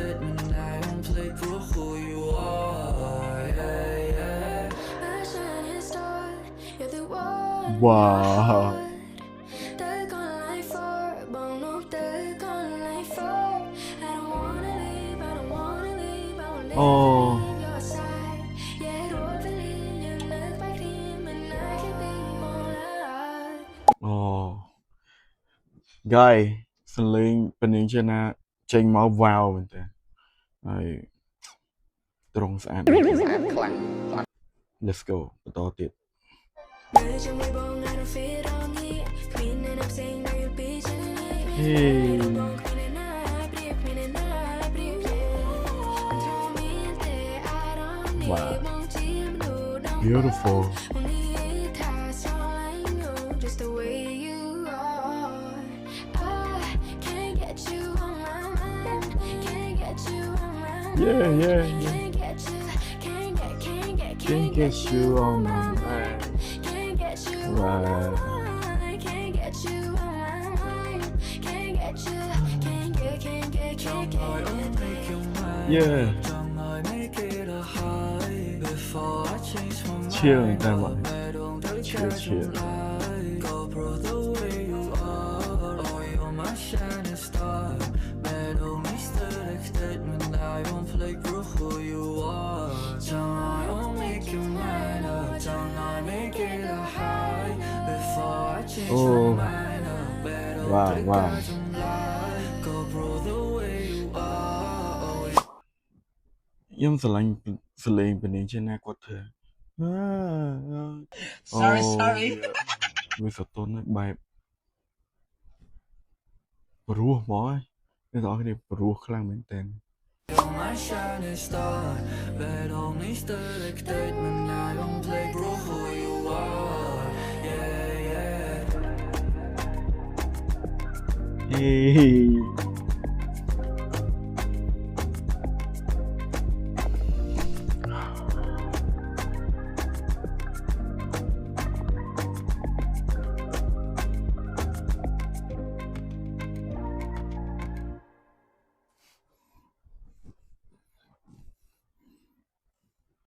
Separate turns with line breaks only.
statement I don't play for who you are. Yeah, yeah. My shining star, you're the one.
Wow.
They're gonna lie for, but no, they're gonna lie for. I don't wanna leave, I don't wanna leave, I will never
Oh.
leave your side. Yeah, don't believe you look like him, and I can be more alive.
Oh. Guy សំឡេងប៉និញជាណាចេញមកវ៉ាវមែនតើហើយត្រង់ស្អាត Let's go បន្តទៀត Hey. Wow. Beautiful. Yeah, yeah, yeah. Can't get you on my mind. Wow. Yeah. Chill người ta mọi người. Chill, chill. Oh. Wow, wow. Emស្រឡាញ់ពីនេះជាណាគាត់ធ្វើ
Sorry.
វាសតន់បែបព្រោះហ្មងអ្នកទាំងអស់គ្នាព្រោះខ្លាំងមែនតើ
You're my shining star, but only still expect me. I don't play bro who you are. Yeah, yeah.
Hey.